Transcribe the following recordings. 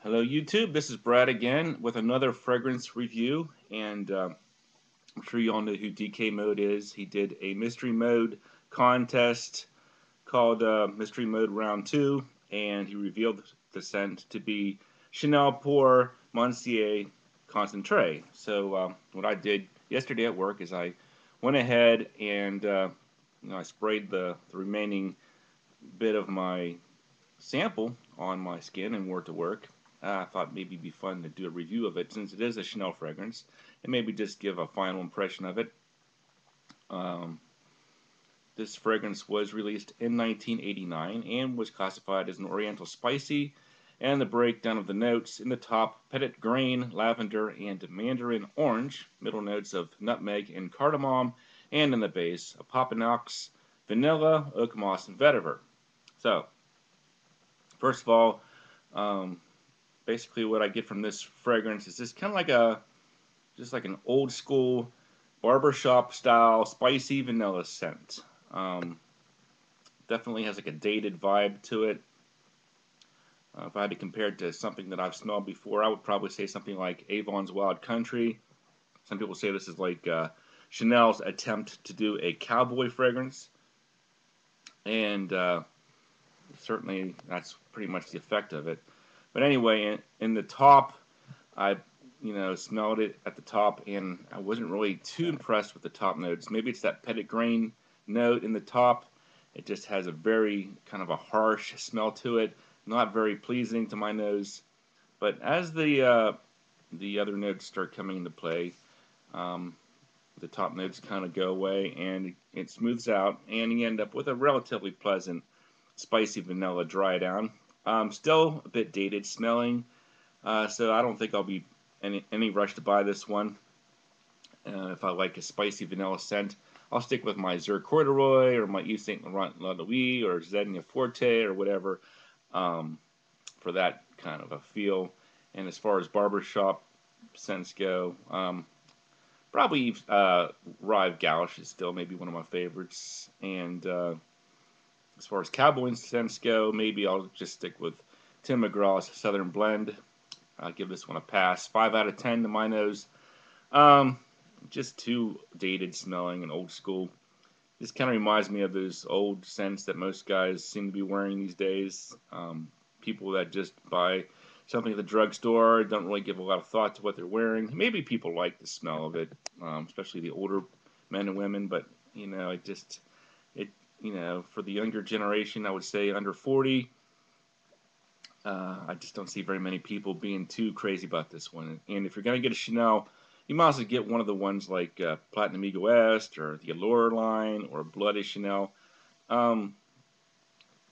Hello YouTube, this is Brad again with another fragrance review, and I'm sure you all know who DK Mode is. He did a mystery mode contest called Mystery Mode Round 2, and he revealed the scent to be Chanel Pour Monsieur Concentree. So what I did yesterday at work is I went ahead and I sprayed the remaining bit of my sample on my skin and wore it to work. I thought maybe it'd be fun to do a review of it since it is a Chanel fragrance and maybe just give a final impression of it. Um, this fragrance was released in 1989 and was classified as an Oriental Spicy, and the breakdown of the notes: in the top, petit grain, lavender, and mandarin orange, middle notes of nutmeg and cardamom, and in the base, a Papanox, vanilla, oak moss, and vetiver. So, first of all, um, basically what I get from this fragrance is just kind of just like an old school barbershop style spicy vanilla scent. Definitely has like a dated vibe to it. If I had to compare it to something that I've smelled before, I would probably say something like Avon's Wild Country. Some people say this is like Chanel's attempt to do a cowboy fragrance, and certainly that's pretty much the effect of it. But anyway, in the top, I smelled it at the top, and I wasn't really too impressed with the top notes. Maybe it's that petit grain note in the top. It just has a very kind of a harsh smell to it, not very pleasing to my nose. But as the other notes start coming into play, um, the top notes kind of go away, and it smooths out, and you end up with a relatively pleasant, spicy vanilla dry down. Still a bit dated smelling, so I don't think I'll be any rush to buy this one. If I like a spicy vanilla scent, I'll stick with my Zur Corduroy or my Yves Saint Laurent La Nuit or Zegna Forte or whatever for that kind of a feel. And as far as barbershop scents go, probably Rive Gauche is still maybe one of my favorites. And as far as cowboy scents go, maybe I'll just stick with Tim McGraw's Southern Blend. I'll give this one a pass. 5 out of 10 to my nose. Just too dated smelling and old school. This kind of reminds me of those old scents that most guys seem to be wearing these days. People that just buy something at the drugstore, don't really give a lot of thought to what they're wearing. Maybe people like the smell of it, especially the older men and women, but for the younger generation, I would say under 40, I just don't see very many people being too crazy about this one. And if you're going to get a Chanel, you might as well get one of the ones like Platinum Eagle Est or the Allure line or Bloody Chanel. If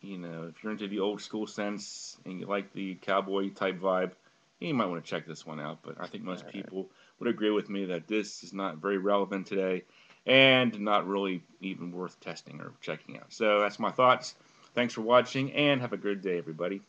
you're into the old school scents and you like the cowboy type vibe, you might want to check this one out. But I think most people would agree with me that this is not very relevant today and not really even worth testing or checking out. So that's my thoughts. Thanks for watching and have a good day, everybody.